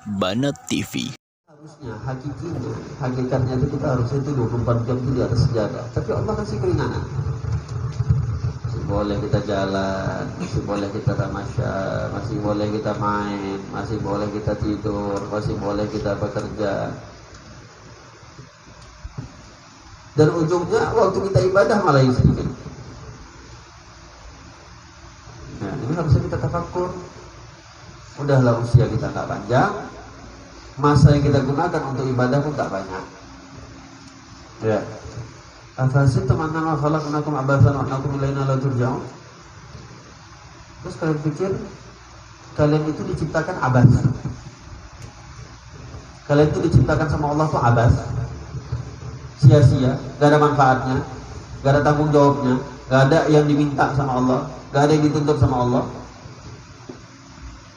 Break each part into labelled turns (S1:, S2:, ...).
S1: Banat TV.
S2: Harusnya, hakikatnya itu kita harusnya itu 24 jam itu di atas sejadah. Tapi Allah kasih keringanan. Masih boleh kita jalan, masih boleh kita tamasya, masih boleh kita main, masih boleh kita tidur, masih boleh kita bekerja. Dan ujungnya waktu kita ibadah malah sedikit. Nah, ini harusnya kita tafakkur. Udahlah usia kita nggak panjang, masa yang kita gunakan untuk ibadah pun tak banyak. Ya. Afasibtum annama khalaqnakum abathan wa annakum ilaina la turja'un. Terus kalian pikir kalian itu diciptakan abas. Kalian itu diciptakan sama Allah tuh abas. Sia-sia, gak ada manfaatnya, gak ada tanggung jawabnya, gak ada yang diminta sama Allah, gak ada yang dituntut sama Allah.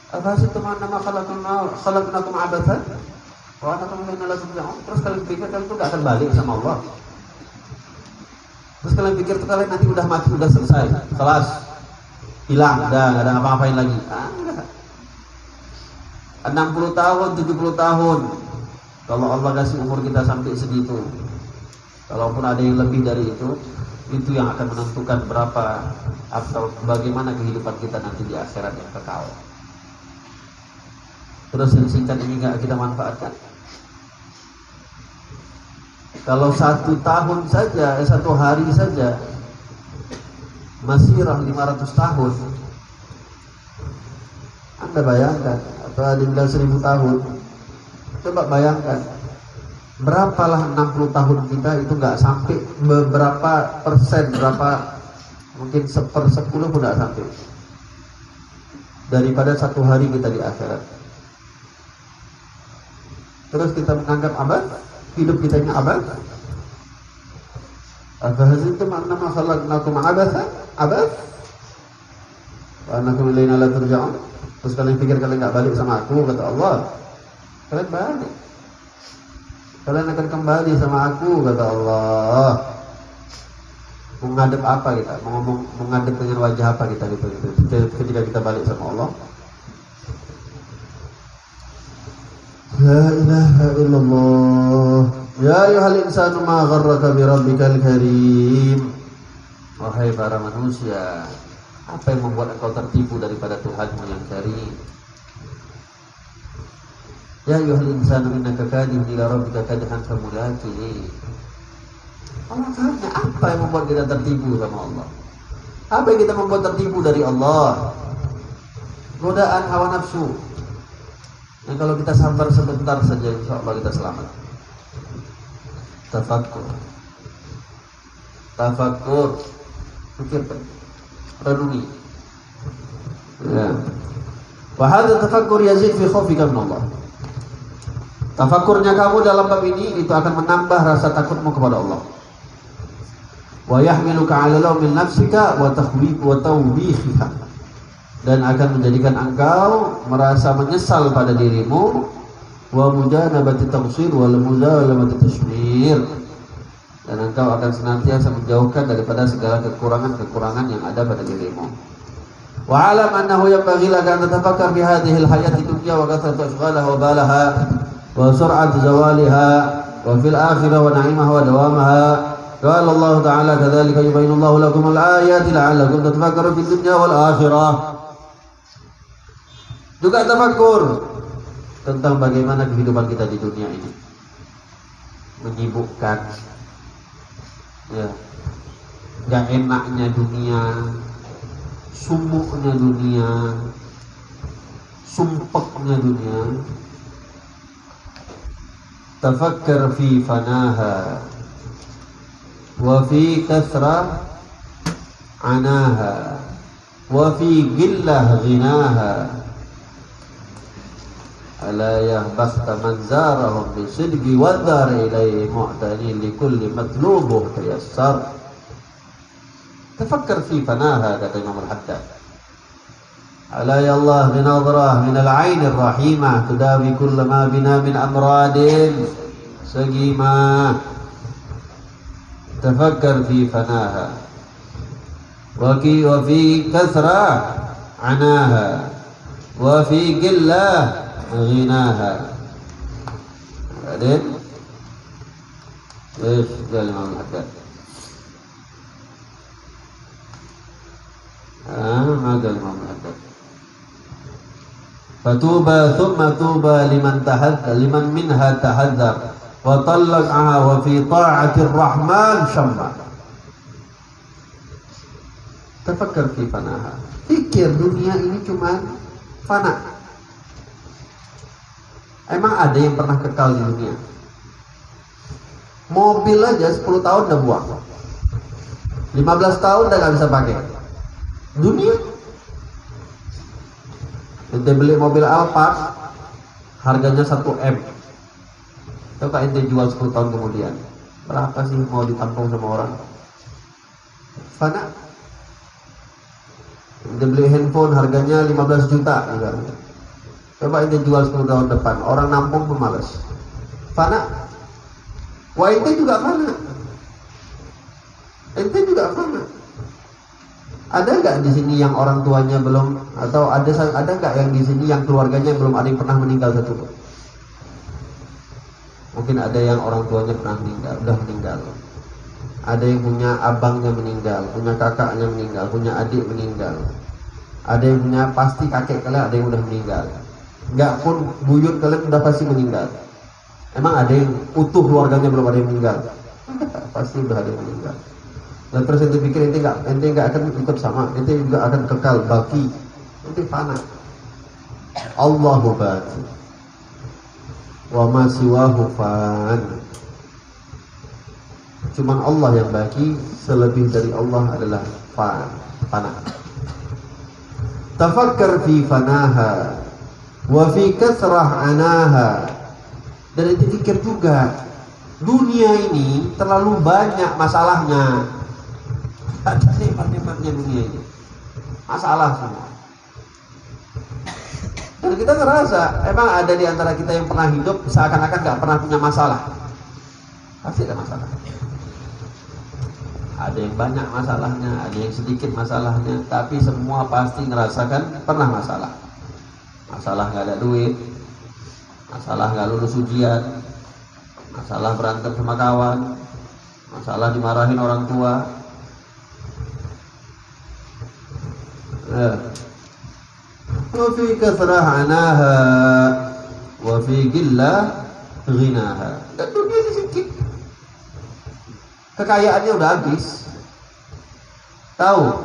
S2: Afasibtum annama khalaqnakum abathan wa annakum ilaina la turja'un. Terus kalian pikir kalian itu gak akan balik sama Allah. Terus kalian pikir tuh kalian nanti udah mati, udah selesai, kelas, hilang, udah gak ada ngapa-ngapain lagi. Enggak. 60 tahun, 70 tahun, kalau Allah kasih umur kita sampai segitu, kalaupun ada yang lebih dari itu yang akan menentukan berapa atau bagaimana kehidupan kita nanti di akhirat yang kekal. Terus yang singkat ini gak kita manfaatkan. Kalau 1 tahun saja, 1 hari saja masirah 500 tahun. Anda bayangkan, atau ada yang bilang 1000 tahun. Coba bayangkan, berapalah 60 tahun kita itu nggak sampai beberapa persen, berapa mungkin 1/10 pun nggak sampai daripada 1 hari kita di akhirat. Terus kita menganggap abad, hidup kita ini abad. Afahazibtum annama khalaqnakum abathan wa annakum ilaina la turja'un. Terus kalian pikir kalian enggak balik sama aku, kata Allah. Kalian balik. Kalian akan kembali sama aku, kata Allah. Menghadap apa kita? Menghadap dengan wajah apa kita gitu ketika kita balik sama Allah? La ilaha illallah. Ya ayyuhal insanu ma gharraka bi rabbikal karim. Wahai para manusia, apa yang membuat engkau tertipu daripada Tuhanmu yang karim? Ya ayyuhal insanu innaka kadihun ila rabbika kadhan famulaqih. Allah tanya, apa yang membuat kita tertipu sama Allah? Apa yang kita membuat tertipu dari Allah? Godaan hawa nafsu. Dan kalau kita sabar sebentar saja, insya Allah kita selamat. Tafakkur, pikirkan, renungi. Ya. Wa hadza tafakkur yazid fi khaufika min Allah. Tafakkurnya kamu dalam bab ini itu akan menambah rasa takutmu kepada Allah. Wa yahmiluka 'ala lawmin nafsika wa tawbihiha. Dan akan menjadikan engkau merasa menyesal pada dirimu, wa mujanabati taqsir wal muzalamati tashmir, dan engkau akan senantiasa menjauhkan daripada segala kekurangan-kekurangan yang ada pada dirimu. Wa alam annahu yanbaghi laka an tatafakkar bi hadhihi al-hayati dunya wa kathratu ashghaliha wa balaha wa sur'at zawaliha wa fil akhirah wa na'imaha wa dawamaha. Qala Allah ta'ala kadzalika yubayyinu Allahu lakum al-ayati la'allakum tatafakkarun fid dunya wal akhirah. Juga tafakkur tentang bagaimana kehidupan kita di dunia ini. Menyibukkan, ya, gak enaknya dunia, sumuknya dunia, sumpeknya dunia. Tafakkar fi fanaha wa fi kasrah anaha wa fi gillah ghinaha. Ala yahbasta man zarahum bisidqi wa dhar ilayhi mu'tani likulli matlubuh tayassar. Tafakkar fi fanaha, kata Imam Al-Haddad. Ala ya Allah binadrah min al-ain ar-rahimah tudawi kulla ma bina min amradin sagima. Tafakkar fi fanaha wa fi kasra anaha wa fi qillah ghinaha. Adin Jalan Imam Al-Haddad. Ada Imam Al-Haddad. Fatuba thumma tuba liman minha tahadzar wa talaqaha wa fi ta'atir rahman syamma. Tafakkar fi fanaha. Pikir dunia ini cuma fana. Emang ada yang pernah kekal di dunia? Mobil aja 10 tahun udah buang, 15 tahun udah gak bisa pakai. Dunia, ente beli mobil Alphard harganya 1 M, coba ente jual 10 tahun kemudian, berapa sih mau ditampung sama orang? Fana. Ente beli handphone harganya 15 juta juga. Coba ente jual 10 tahun depan, orang nampung pun males. Fana. Wah, ente juga fana. Ente juga fana. Ada nggak di sini yang orang tuanya belum, atau ada nggak yang di sini yang keluarganya belum ada yang pernah meninggal satu? Mungkin ada yang orang tuanya pernah meninggal, udah meninggal. Ada yang punya abangnya meninggal, punya kakaknya meninggal, punya adik meninggal. Ada yang punya pasti kakek kalian ada yang udah meninggal. Nggak pun buyut kalian udah pasti meninggal. Emang ada yang utuh keluarganya belum ada yang meninggal? Pasti udah ada yang meninggal. Dan terus ente pikir ente nggak akan ikut sama, ente juga akan kekal baki, ente fana. Allahu baqi wa ma siwahu fan. Cuman Allah yang baki, selebih dari Allah adalah fana. Tafakkar fi fanaha wa fi kasrah anaha. Dan itu pikir juga, dunia ini terlalu banyak masalahnya. Ada nikmat-nikmatnya dunia ini, masalah semua. Dan kita ngerasa, emang ada di antara kita yang pernah hidup seakan-akan gak pernah punya masalah? Pasti ada masalah. Ada yang banyak masalahnya, ada yang sedikit masalahnya, tapi semua pasti ngerasakan pernah masalah. Masalah gak ada duit, masalah gak lulus ujian, masalah berantem sama kawan, masalah dimarahin orang tua. Wa fi kasrah anaha wa fi gillah ghinaha. Dan dunia sedikit, kekayaannya udah habis. Tahu?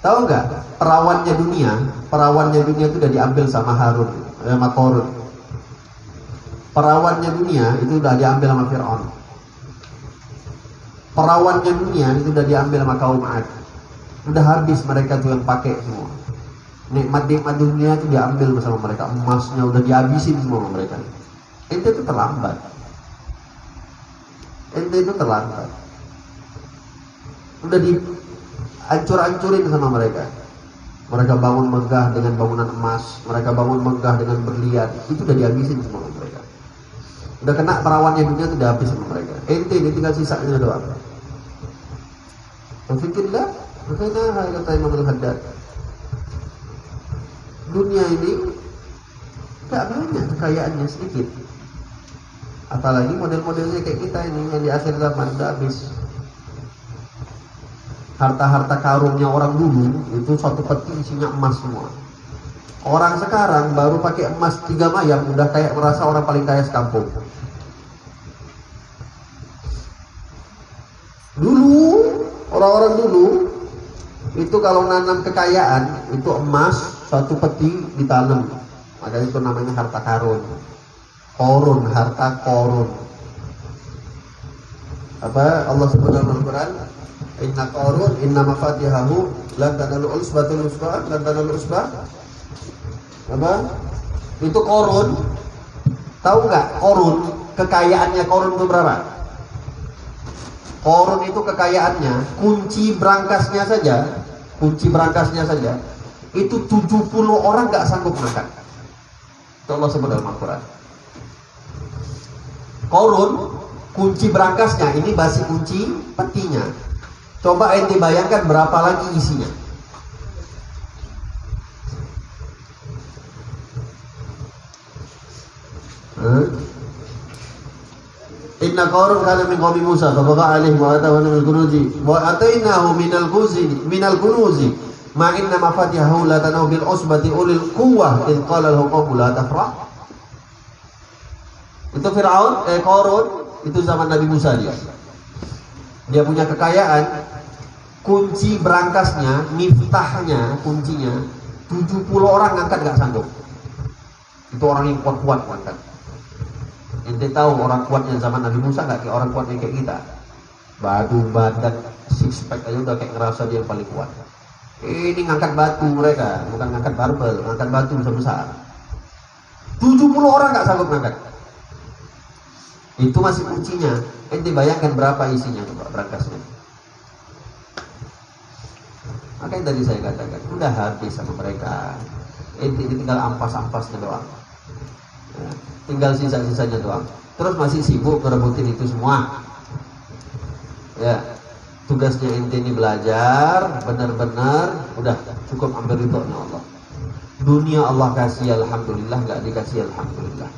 S2: Tahu nggak perawannya dunia itu udah diambil sama sama Korun. Perawannya dunia itu udah diambil sama Fir'aun. Perawannya dunia itu udah diambil sama kaum Ad. Udah habis mereka tuh yang pakai semua. Nikmat-nikmat dunia itu diambil sama mereka. Emasnya udah dihabisin semua sama mereka. Ente itu terlambat. Udah dihancur-hancurin sama mereka. Mereka bangun megah dengan bangunan emas, mereka bangun megah dengan berlian, itu udah dihabisin sama mereka. Udah kena perawannya dunia itu udah habis sama mereka. Ente ini tinggal sisanya doang. Berfikirlah, makanya kata Imam Al-Haddad, dunia ini gak banyak, kekayaannya sedikit. Apalagi model-modelnya kayak kita ini yang di akhir zaman udah habis. Harta-harta karunnya orang dulu itu satu peti isinya emas semua. Orang sekarang baru pakai emas 3 mayang udah kayak merasa orang paling kaya sekampung. Dulu, orang-orang dulu itu kalau nanam kekayaan itu emas satu peti ditanam. Makanya itu namanya harta karun. Harta korun. Apa Allah sebut dalam Al-Quran? Inna Qarun inna mafatihahu lan tanalu usbatul usbah lan tanalu usbah. Apa? Itu Qarun. Tahu nggak Qarun kekayaannya Qarun itu berapa? Qarun itu kekayaannya kunci berangkasnya saja itu 70 orang nggak sanggup makan. Itu Allah sebut dalam Al-Quran. Korun, kunci berangkasnya, ini basi kunci petinya. Coba ente bayangkan berapa lagi isinya. Inna Qarun kana min qaumi Musa fa baqa alaihi wa atahu min al-kunuzi wa atainahu min al-kunuzi ma inna mafatihahu la tanu bil usbati ulil quwwah in qala lahu qawmu la tafrah. Itu Firaun, Qarun itu zaman Nabi Musa dia. Dia punya kekayaan, kunci berangkasnya, miftahnya, kuncinya 70 orang angkat gak sanggup. Itu orang yang kuat-kuat angkat. Ente tahu orang kuat yang zaman Nabi Musa nggak kayak orang kuat yang kayak kita. Badan six pack aja udah kayak ngerasa dia yang paling kuat. Ini ngangkat batu mereka, bukan ngangkat barbel, ngangkat batu besar-besar. 70 orang nggak sanggup ngangkat. Itu masih kuncinya. Ente bayangkan berapa isinya coba berangkasnya. Makanya tadi saya katakan udah habis sama mereka. Ente tinggal ampas-ampasnya doang. Ya, tinggal sisa-sisanya doang. Terus masih sibuk ngerebutin itu semua. Ya, tugasnya ente ini belajar, benar-benar udah cukup ambil ridhonya Allah. Dunia Allah kasih alhamdulillah, nggak dikasih alhamdulillah.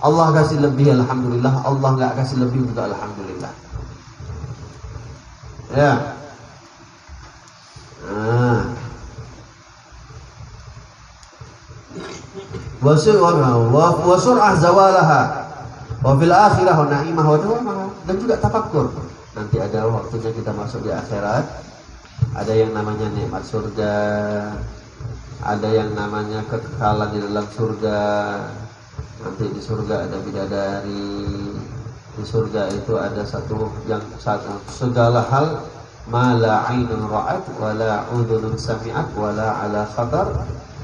S2: Allah kasih lebih alhamdulillah, Allah nggak kasih lebih juga alhamdulillah. Ya. Wa sur'ah zawalaha wa fil akhirah na'imah wa dawamah, dan juga tafakkur. Nanti ada waktunya kita masuk di akhirat, ada yang namanya nikmat surga, ada yang namanya kekekalan di dalam surga. Nanti di surga ada bidadari, di surga itu ada segala hal ma la 'ainun ra'at wa la 'udhunun sami'at wa la 'ala khatar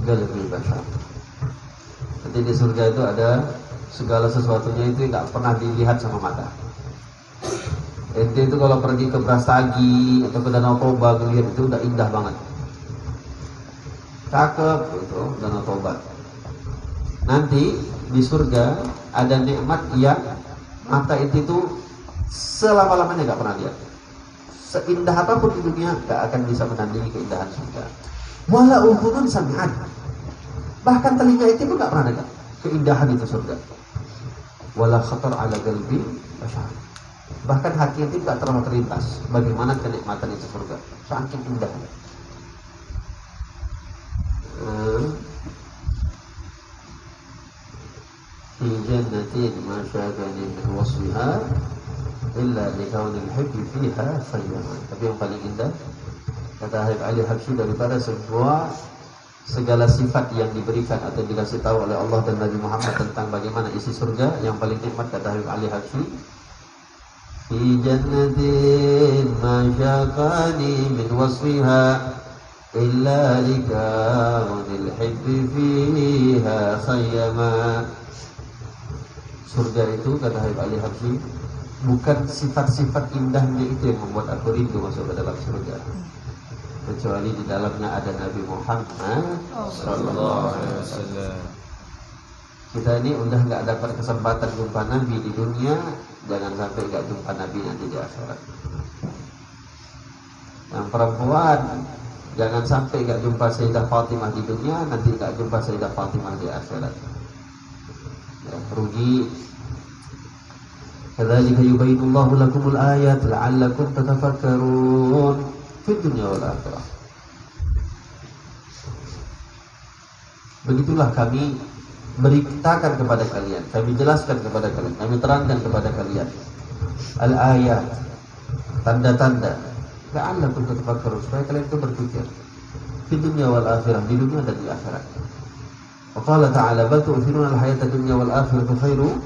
S2: qalbi bashar. Nanti di surga itu ada segala sesuatunya itu nggak pernah dilihat sama mata. Ente itu kalau pergi ke Brastagi atau ke Danau Toba ngelihat itu udah indah banget. Cakep itu Danau Toba. Nanti di surga ada nikmat yang mata itu selama-lamanya nggak pernah lihat. Seindah apapun di dunia nggak akan bisa menandingi keindahan surga. Wala udhunun sami'at. Bahkan telinga itu pun nggak pernah dengar keindahan itu surga. Wala khatar ala qalbi bashar. Bahkan hati itu nggak pernah terlintas bagaimana kenikmatan itu surga. Saking indahnya. Fi jannatin ma syagani min wasfiha illa likaunil hibbi fiha sayyaman. Tapi yang paling indah kata Habib Ali Habsyi daripada segala sifat yang diberikan atau dikasih tahu oleh Allah dan Nabi Muhammad tentang bagaimana isi surga, yang paling nikmat kata Habib Ali Habsyi, fi jannatin ma syaqani min wasfiha illa likaunil hibbi fiha khayyama. Surga itu kata Habib Ali Habsyi bukan sifat-sifat indahnya itu yang membuat aku rindu masuk ke dalam surga, kecuali di dalamnya ada Nabi Muhammad sallallahu alaihi wasallam. Kita ini udah nggak dapat kesempatan jumpa Nabi di dunia, jangan sampai nggak jumpa Nabi nanti di akhirat. Yang perempuan jangan sampai nggak jumpa Sayyidah Fatimah di dunia, nanti nggak jumpa Sayyidah Fatimah di akhirat. Ya, rugi. Kadzalika yubayyinullahu lakumul ayat la'allakum tatafakkarun fid dunya wal akhirah. Begitulah kami beritakan kepada kalian, kami jelaskan kepada kalian, kami terangkan kepada kalian al-ayat, tanda-tanda, la'allakum tatafakkarun, supaya kalian itu berpikir fid dunya wal akhirah, di dunia dan di akhirat. Wa qala ta'ala bal tu'thiruna al-hayata dunya wal akhiratu khairu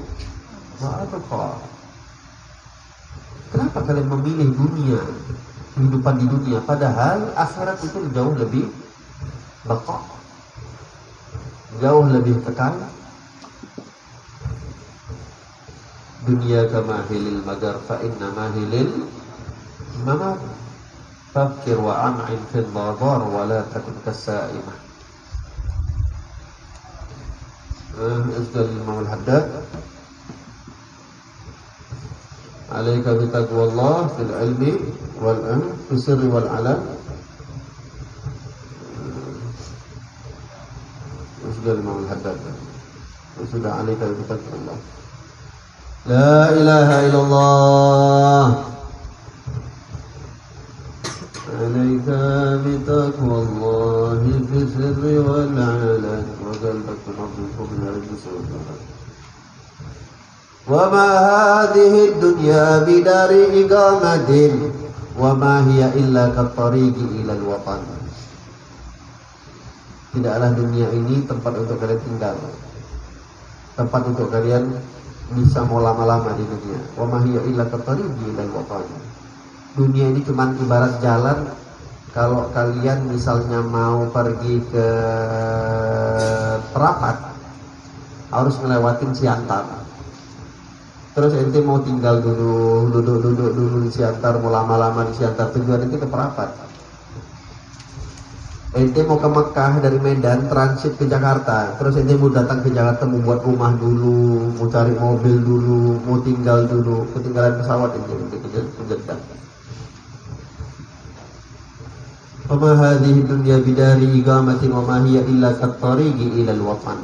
S2: wa abqa. Kenapa kalian memilih dunia, kehidupan di dunia, padahal akhirat itu jauh lebih baqa, jauh lebih kekal. Dunia kama hilil magar fa inna mahilil mamat fakir wa an'im fil badar wa la takun kasaimah. Asdal Imam Al-Haddad, alaika bitaqwallah fil ilmi wal fi sirri wal alam. Asdal Imam Al-Haddad, sudah alaika bitaqwallah. La ilaha illallah, alaika bitaqwallah fi sirri wal alam. Wa qalbaka nabdukum min al-jisr. Wa ma hadhihi ad-dunya bidari iqamatin wa ma hiya illa kat-tariqi ila al-watan. Tidaklah dunia ini tempat untuk kalian tinggal, tempat untuk kalian bisa mau lama-lama di dunia. Wa ma hiya illa kat-tariqi ila al-watan. Dunia ini cuma ibarat jalan. Kalau kalian misalnya mau pergi ke Perapat, harus ngelewatin Siantar. Terus ente mau tinggal dulu, duduk dulu di Siantar, mau lama-lama di Siantar, tujuan ente ke Perapat. Ente mau ke Mekah dari Medan, transit ke Jakarta. Terus ente mau datang ke Jakarta, mau buat rumah dulu, mau cari mobil dulu, mau tinggal dulu. Ketinggalan pesawat ente ke Jeddah. Wa ma hadhihi dunya bidari iqamatin wa ma hiya illa kat-tariqi ila al-watan.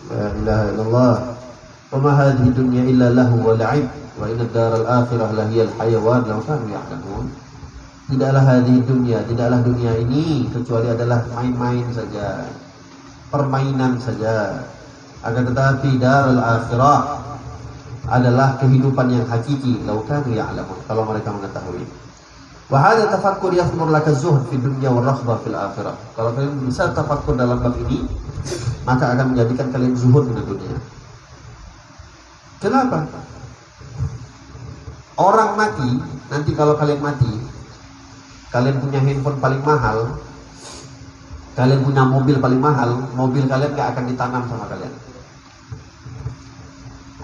S2: La ilaha illallah. Wa ma hadhihi dunya illa lahu wa la'ib wa inna ad-dar al-akhirah la hiya al-hayawan law kanu ya'lamun. Tidaklah hadhihi dunya, tidaklah dunia ini kecuali adalah main-main saja, permainan saja. Akan tetapi dar al-akhirah adalah kehidupan yang hakiki, law kanu ya'lamun, kalau mereka mengetahui. Wa hadha tafakkur yasmur laka zuhd fi dunya wa raghbah fil akhirah. Kalau kalian bisa tafakkur dalam bab ini, maka akan menjadikan kalian zuhud dengan dunia. Kenapa? Orang mati, nanti kalau kalian mati, kalian punya handphone paling mahal, kalian punya mobil paling mahal, mobil kalian gak akan ditanam sama kalian.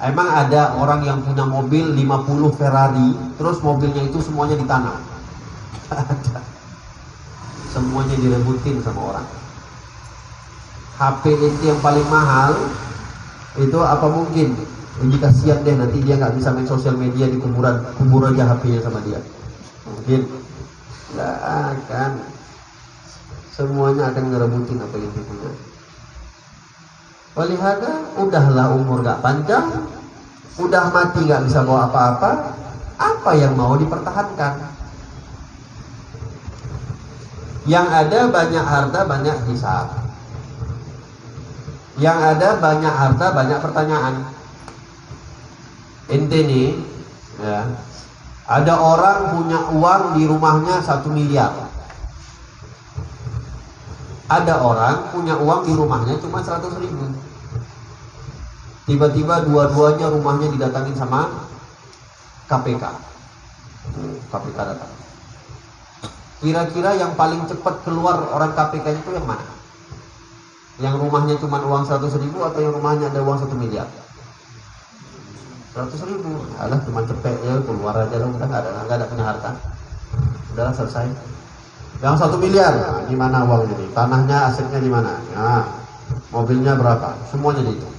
S2: Emang ada orang yang punya mobil 50 Ferrari, terus mobilnya itu semuanya ditanam? Ada. Semuanya direbutin sama orang. HP itu yang paling mahal, itu apa mungkin? Ini kasihan deh, nanti dia nggak bisa main sosial media di kuburan, kubur aja HP-nya sama dia. Mungkin nggak akan. Semuanya akan ngerebutin apa yang dia punya. Walihada, udahlah umur gak panjang, udah mati gak bisa bawa apa-apa, apa yang mau dipertahankan? Yang ada banyak harta, banyak hisab. Yang ada banyak harta, banyak pertanyaan. Ente nih, ya, ada orang punya uang di rumahnya 1 miliar. Ada orang punya uang di rumahnya cuma 100 ribu. Tiba-tiba dua-duanya rumahnya didatangin sama KPK. KPK datang. Kira-kira yang paling cepat keluar orang KPK itu yang mana? Yang rumahnya cuma uang 100 ribu atau yang rumahnya ada uang 1 miliar? 100 ribu. Alah, cuma cepet ya, keluar aja loh, udah nggak ada punya harta. Udah selesai. Yang 1 miliar, nah, di mana uangnya nih? Tanahnya, asetnya di mana? Nah, mobilnya berapa? Semuanya dihitung.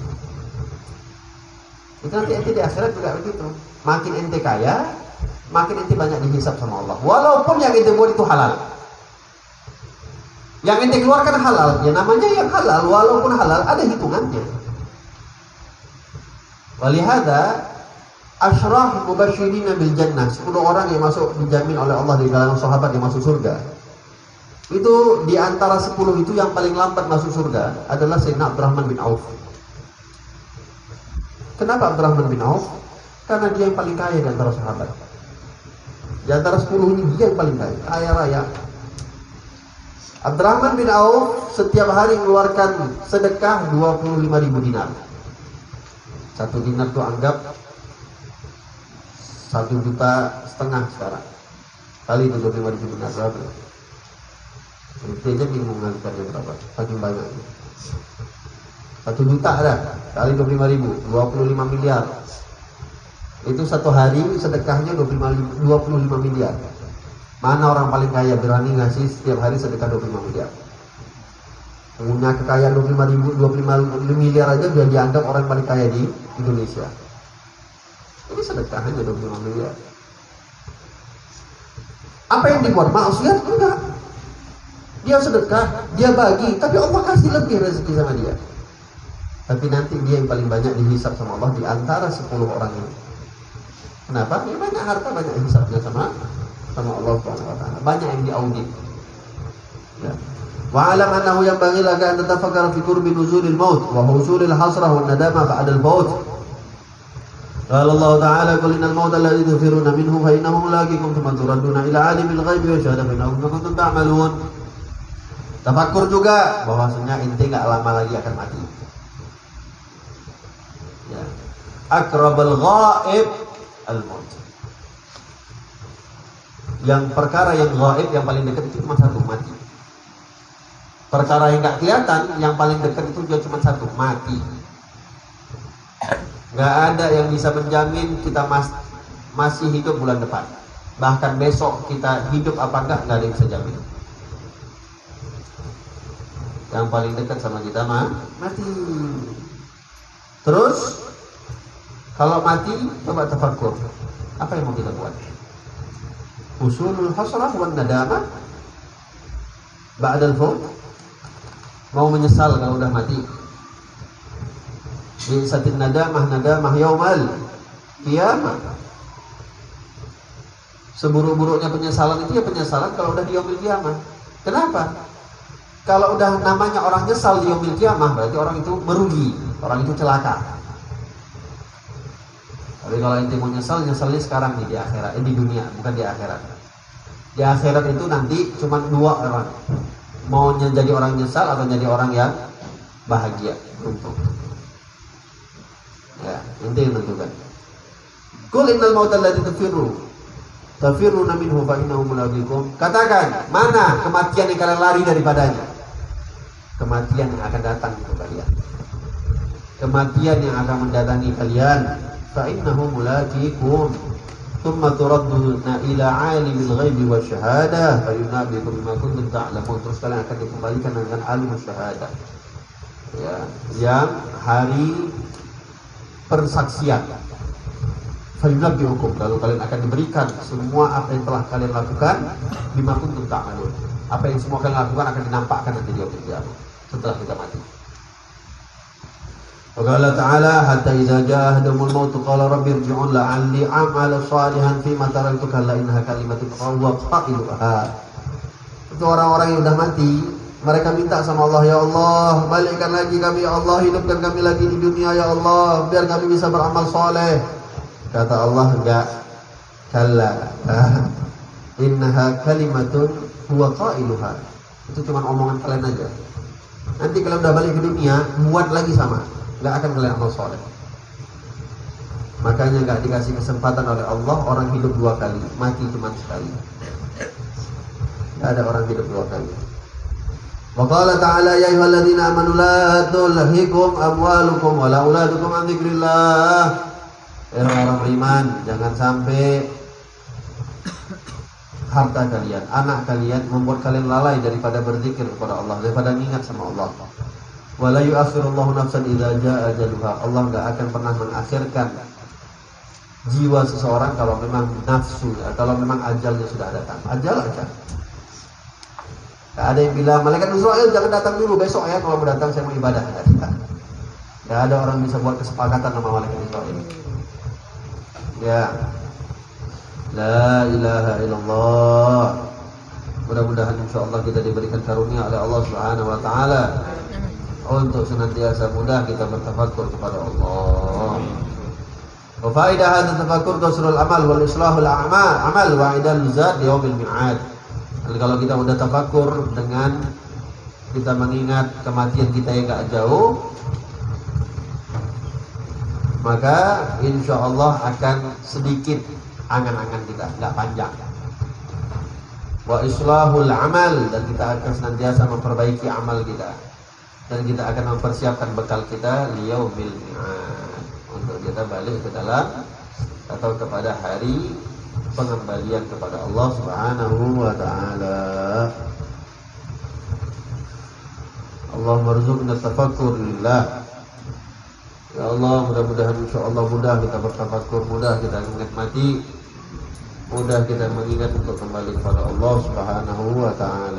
S2: Itu nanti ente di akhirat juga begitu. Makin ente kaya, makin ente banyak dihisab sama Allah. Walaupun yang ente buat itu halal, yang ente keluarkan halal, ya namanya yang halal. Walaupun halal, ada hitungannya. Walihada asyraf mubashirina bil jannah, 10 orang yang masuk dijamin oleh Allah di kalangan sahabat yang masuk surga. Itu di antara 10 itu yang paling lambat masuk surga adalah Sayyidina Abdurrahman bin Auf. Kenapa Abdurrahman bin Auf? Karena dia yang paling kaya di antara sahabat. Di antara 10 ini dia yang paling kaya, kaya raya. Abdurrahman bin Auf setiap hari mengeluarkan sedekah 25.000 dinar. 1 dinar itu anggap 1,5 juta sekarang. Kali itu 25.000 dinar berapa? Itu aja bingung ngalikannya berapa, saking banyak. 1 juta ada, kali 25.000, 25 miliar. Itu satu hari sedekahnya 25 miliar. Mana orang paling kaya berani ngasih setiap hari sedekah 25 miliar? punya kekayaan 25 miliar aja sudah dianggap orang paling kaya di Indonesia. Ini sedekah aja 25 miliar. Apa yang dibuat maksiat? Enggak. Dia sedekah, dia bagi, tapi Allah kasih lebih rezeki sama dia. Tapi nanti dia yang paling banyak dihisab sama Allah di antara 10 orang ini. Kenapa? Ya banyak harta, banyak hisabnya sama Allah Subhanahu wa taala. Banyak yang diaudit. Ya. Wa alam annahu yanbaghi laka an tatafakkara fi qurbi nuzulil maut wa husulil hasrah wan nadama ba'da al-maut. Qala Allah ta'ala qul innal mauta alladhi tafiruna minhu fa innahu mulaqikum thumma turadduna ila alimil ghaibi wa syahadati fa innakum kuntum ta'malun. Tafakkur juga bahwasanya ente enggak lama lagi akan mati. Ya. Akrabul ghaib al-maut. Yang perkara yang gaib yang paling dekat itu cuma satu, mati. Perkara yang nggak kelihatan yang paling dekat itu juga cuma satu, mati. Nggak ada yang bisa menjamin kita masih hidup bulan depan. Bahkan besok kita hidup apa enggak ada yang bisa jamin. Yang paling dekat sama kita mati. Terus kalau mati coba tafakkur, apa yang mau kita buat? Usulul hasrah wan nadamah ba'dal maut. Mau menyesal kalau udah mati. Bi'satin nadamah yaumal qiyamah. Seburuk-buruknya penyesalan itu ya penyesalan kalau udah di yaumil qiyamah. Kenapa? Kalau udah namanya orang nyesal di yaumil qiyamah berarti orang itu merugi, orang itu celaka. Tapi kalau ente mau nyesalnya sekarang nih di akhirat, di dunia, bukan di akhirat. Di akhirat itu nanti cuma 2 orang. Mau jadi orang nyesal atau jadi orang yang bahagia, beruntung. Ya, ente yang tentukan. Qul innal mauta alladzi tafirruna minhu fa innahu mulaqikum. Katakan, mana kematian yang kalian lari daripadanya? Kematian yang akan datang ke kalian. Kematian yang akan mendatangi kalian. فإنه ملاقيكم ثم تردون إلى عالم الغيب والشهادة فينبئكم بما كنتم تعلمون. Terus kalian akan dikembalikan dengan alim syahadah, ya, yang hari persaksian. Fayunabbi'ukum, lalu kalian akan diberikan semua apa yang telah kalian lakukan bima kuntum ta'malun. Apa yang semua kalian lakukan akan dinampakkan nanti di yaumil qiyamah setelah kita mati. Qala ta'ala hatta idza jaa ahadumul maut qala rabbi irji'un la'alli a'malu shalihan fima taraktu kalla innaha kalimatun huwa qailuha. Itu orang-orang yang sudah mati, mereka minta sama Allah, ya Allah, balikkan lagi kami ya Allah, hidupkan kami lagi di dunia ya Allah, biar kami bisa beramal soleh. Kata Allah, enggak, kalla innaha kalimatun huwa qailuha. Itu cuma omongan kalian aja. Nanti kalian udah balik ke dunia, buat lagi sama, nggak akan kalian amal soleh. Makanya nggak dikasih kesempatan oleh Allah orang hidup 2 kali, mati cuma sekali. Nggak ada orang hidup 2 kali. Wa qala ta'ala ya ayyuhalladzina amanu la tulhikum amwalukum wala auladukum an dzikrillah. Orang beriman, jangan sampai harta kalian, anak kalian membuat kalian lalai daripada berzikir kepada Allah, daripada mengingat sama Allah. Wala yu'akhirullahu nafsan idza jaa ajaluha. Allah enggak akan pernah mengakhirkan jiwa seseorang kalau memang nafsu, kalau memang ajalnya sudah datang. Ajal aja. Enggak ada yang bilang malaikat Israel jangan datang dulu, besok ya kalau mau datang saya mau ibadah. Enggak ada orang bisa buat kesepakatan sama malaikat Israel. Ya. La ilaha illallah. Mudah-mudahan insyaallah kita diberikan karunia oleh Allah Subhanahu wa taala untuk senantiasa mudah kita bertafakkur kepada Allah. Wa faidah hadza tafakkur kasrul amal wal islahul amal wa idal zat yaumil mi'ad. Kalau kita udah tafakkur dengan kita mengingat kematian kita yang enggak jauh, maka insyaallah akan sedikit angan-angan kita, enggak panjang. Wa islahul amal, dan kita akan senantiasa memperbaiki amal kita. Dan kita akan mempersiapkan bekal kita liyaumil mi'ad, untuk kita balik ke dalam atau kepada hari pengembalian kepada Allah Subhanahu wa taala. Allahumma rzuqna tafakkur lillah. Ya Allah, mudah-mudahan insyaallah mudah kita bertafakkur, mudah kita menikmati, mudah kita mengingat untuk kembali kepada Allah Subhanahu wa taala.